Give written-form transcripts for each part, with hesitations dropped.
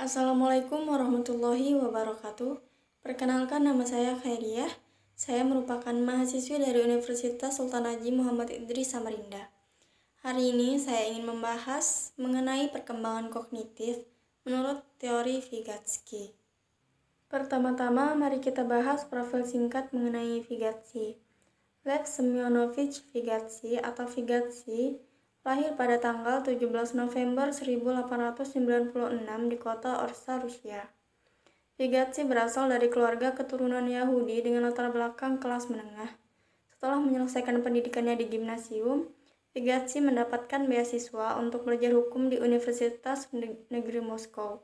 Assalamualaikum warahmatullahi wabarakatuh. Perkenalkan, nama saya Khairiyah. Saya merupakan mahasiswi dari Universitas Sultan Haji Muhammad Idris Samarinda. Hari ini saya ingin membahas mengenai perkembangan kognitif menurut teori Vygotsky. Pertama-tama, mari kita bahas profil singkat mengenai Vygotsky. Lev Semyonovich Vygotsky atau Vygotsky lahir pada tanggal 17 November 1896 di kota Orsa, Rusia. Vygotsky berasal dari keluarga keturunan Yahudi dengan latar belakang kelas menengah. Setelah menyelesaikan pendidikannya di gimnasium, Vygotsky mendapatkan beasiswa untuk belajar hukum di Universitas Negeri Moskow.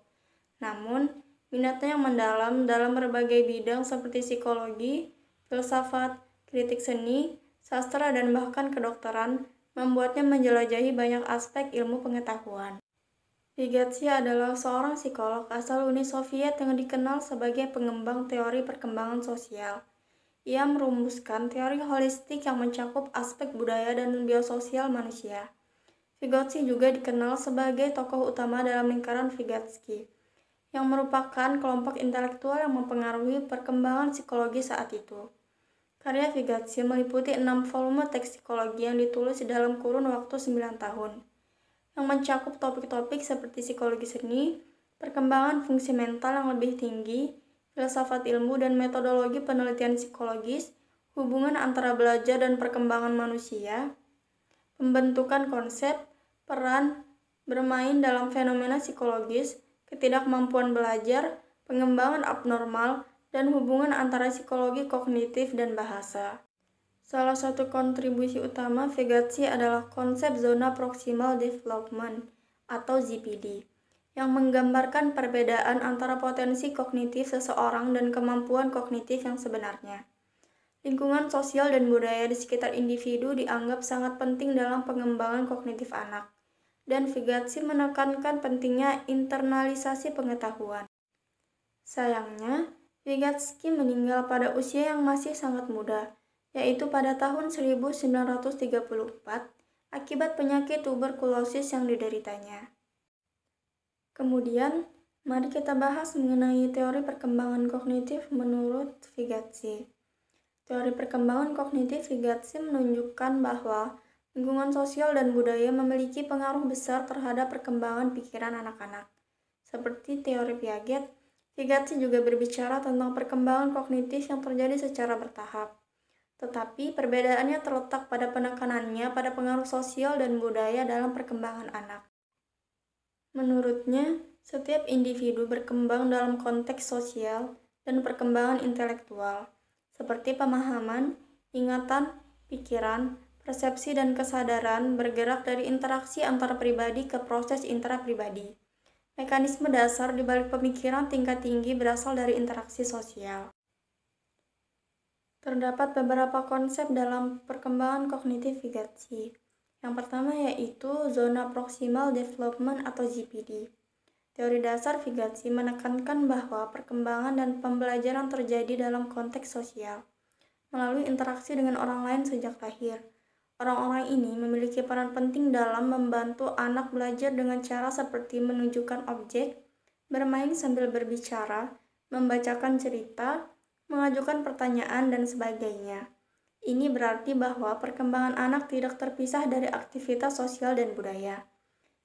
Namun, minatnya yang mendalam dalam berbagai bidang seperti psikologi, filsafat, kritik seni, sastra, dan bahkan kedokteran membuatnya menjelajahi banyak aspek ilmu pengetahuan. Vygotsky adalah seorang psikolog asal Uni Soviet yang dikenal sebagai pengembang teori perkembangan sosial. Ia merumuskan teori holistik yang mencakup aspek budaya dan biososial manusia. Vygotsky juga dikenal sebagai tokoh utama dalam lingkaran Vygotsky, yang merupakan kelompok intelektual yang mempengaruhi perkembangan psikologi saat itu. Karya Vygotsky meliputi 6 volume teks psikologi yang ditulis dalam kurun waktu 9 tahun, yang mencakup topik-topik seperti psikologi seni, perkembangan fungsi mental yang lebih tinggi, filsafat ilmu dan metodologi penelitian psikologis, hubungan antara belajar dan perkembangan manusia, pembentukan konsep, peran, bermain dalam fenomena psikologis, ketidakmampuan belajar, pengembangan abnormal, dan hubungan antara psikologi kognitif dan bahasa. Salah satu kontribusi utama Vygotsky adalah konsep zona proximal development atau ZPD, yang menggambarkan perbedaan antara potensi kognitif seseorang dan kemampuan kognitif yang sebenarnya. Lingkungan sosial dan budaya di sekitar individu dianggap sangat penting dalam pengembangan kognitif anak, dan Vygotsky menekankan pentingnya internalisasi pengetahuan. Sayangnya, Vygotsky meninggal pada usia yang masih sangat muda, yaitu pada tahun 1934 akibat penyakit tuberkulosis yang dideritanya. Kemudian, mari kita bahas mengenai teori perkembangan kognitif menurut Vygotsky. Teori perkembangan kognitif Vygotsky menunjukkan bahwa lingkungan sosial dan budaya memiliki pengaruh besar terhadap perkembangan pikiran anak-anak. Seperti teori Piaget, Vygotsky juga berbicara tentang perkembangan kognitif yang terjadi secara bertahap. Tetapi perbedaannya terletak pada penekanannya pada pengaruh sosial dan budaya dalam perkembangan anak. Menurutnya, setiap individu berkembang dalam konteks sosial dan perkembangan intelektual, seperti pemahaman, ingatan, pikiran, persepsi, dan kesadaran bergerak dari interaksi antar pribadi ke proses intrapribadi. Mekanisme dasar di balik pemikiran tingkat tinggi berasal dari interaksi sosial. Terdapat beberapa konsep dalam perkembangan kognitif Vygotsky. Yang pertama yaitu zona proximal development atau ZPD. Teori dasar Vygotsky menekankan bahwa perkembangan dan pembelajaran terjadi dalam konteks sosial, melalui interaksi dengan orang lain sejak lahir. Orang-orang ini memiliki peran penting dalam membantu anak belajar dengan cara seperti menunjukkan objek, bermain sambil berbicara, membacakan cerita, mengajukan pertanyaan, dan sebagainya. Ini berarti bahwa perkembangan anak tidak terpisah dari aktivitas sosial dan budaya.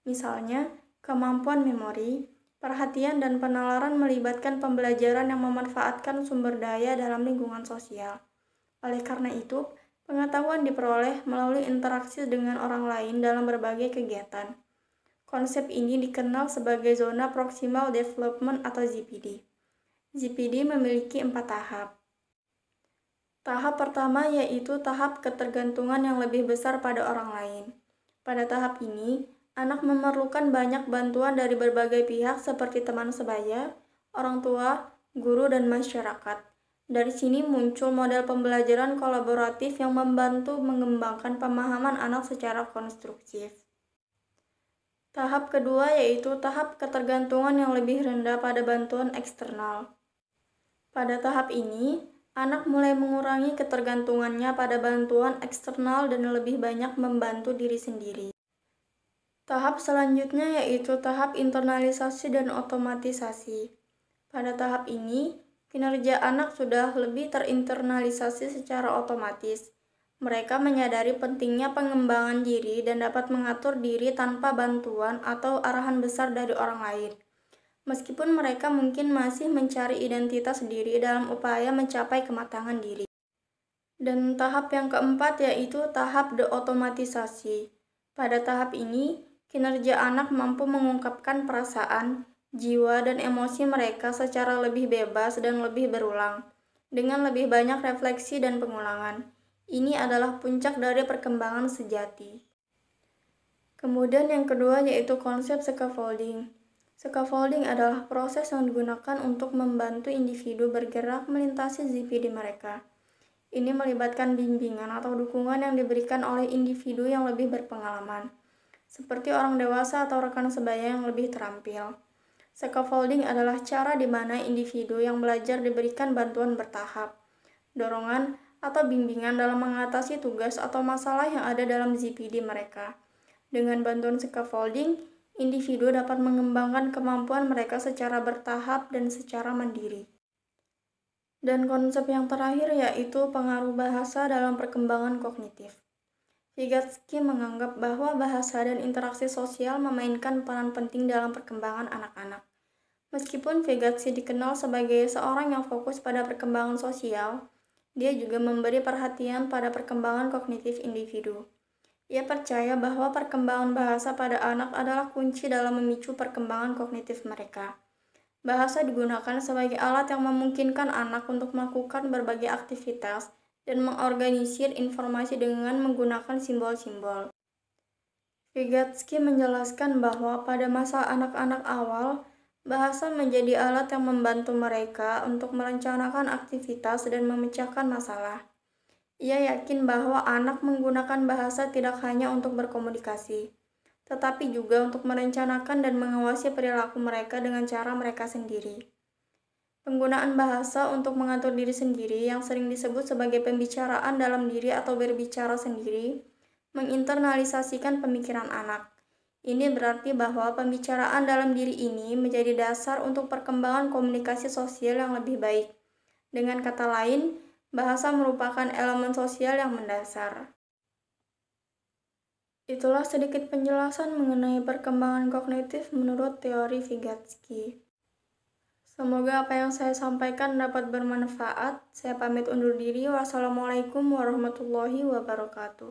Misalnya, kemampuan memori, perhatian, dan penalaran melibatkan pembelajaran yang memanfaatkan sumber daya dalam lingkungan sosial. Oleh karena itu, pengetahuan diperoleh melalui interaksi dengan orang lain dalam berbagai kegiatan. Konsep ini dikenal sebagai zona proximal development atau ZPD. ZPD memiliki 4 tahap. Tahap pertama yaitu tahap ketergantungan yang lebih besar pada orang lain. Pada tahap ini, anak memerlukan banyak bantuan dari berbagai pihak seperti teman sebaya, orang tua, guru, dan masyarakat. Dari sini muncul model pembelajaran kolaboratif yang membantu mengembangkan pemahaman anak secara konstruktif. Tahap kedua yaitu tahap ketergantungan yang lebih rendah pada bantuan eksternal. Pada tahap ini, anak mulai mengurangi ketergantungannya pada bantuan eksternal dan lebih banyak membantu diri sendiri. Tahap selanjutnya yaitu tahap internalisasi dan otomatisasi. Pada tahap ini, kinerja anak sudah lebih terinternalisasi secara otomatis. Mereka menyadari pentingnya pengembangan diri dan dapat mengatur diri tanpa bantuan atau arahan besar dari orang lain. Meskipun mereka mungkin masih mencari identitas diri dalam upaya mencapai kematangan diri. Dan tahap yang keempat yaitu tahap deotomatisasi. Pada tahap ini, kinerja anak mampu mengungkapkan perasaan, jiwa, dan emosi mereka secara lebih bebas dan lebih berulang, dengan lebih banyak refleksi dan pengulangan. Ini adalah puncak dari perkembangan sejati. Kemudian yang kedua yaitu konsep scaffolding. Scaffolding adalah proses yang digunakan untuk membantu individu bergerak melintasi ZPD mereka. Ini melibatkan bimbingan atau dukungan yang diberikan oleh individu yang lebih berpengalaman, seperti orang dewasa atau rekan sebaya yang lebih terampil. Scaffolding adalah cara di mana individu yang belajar diberikan bantuan bertahap, dorongan, atau bimbingan dalam mengatasi tugas atau masalah yang ada dalam ZPD mereka. Dengan bantuan scaffolding, individu dapat mengembangkan kemampuan mereka secara bertahap dan secara mandiri. Dan konsep yang terakhir yaitu pengaruh bahasa dalam perkembangan kognitif. Vygotsky menganggap bahwa bahasa dan interaksi sosial memainkan peran penting dalam perkembangan anak-anak. Meskipun Vygotsky dikenal sebagai seorang yang fokus pada perkembangan sosial, dia juga memberi perhatian pada perkembangan kognitif individu. Ia percaya bahwa perkembangan bahasa pada anak adalah kunci dalam memicu perkembangan kognitif mereka. Bahasa digunakan sebagai alat yang memungkinkan anak untuk melakukan berbagai aktivitas dan mengorganisir informasi dengan menggunakan simbol-simbol. Vygotsky menjelaskan bahwa pada masa anak-anak awal, bahasa menjadi alat yang membantu mereka untuk merencanakan aktivitas dan memecahkan masalah. Ia yakin bahwa anak menggunakan bahasa tidak hanya untuk berkomunikasi, tetapi juga untuk merencanakan dan mengawasi perilaku mereka dengan cara mereka sendiri. Penggunaan bahasa untuk mengatur diri sendiri yang sering disebut sebagai pembicaraan dalam diri atau berbicara sendiri, menginternalisasikan pemikiran anak. Ini berarti bahwa pembicaraan dalam diri ini menjadi dasar untuk perkembangan komunikasi sosial yang lebih baik. Dengan kata lain, bahasa merupakan elemen sosial yang mendasar. Itulah sedikit penjelasan mengenai perkembangan kognitif menurut teori Vygotsky. Semoga apa yang saya sampaikan dapat bermanfaat. Saya pamit undur diri. Wassalamualaikum warahmatullahi wabarakatuh.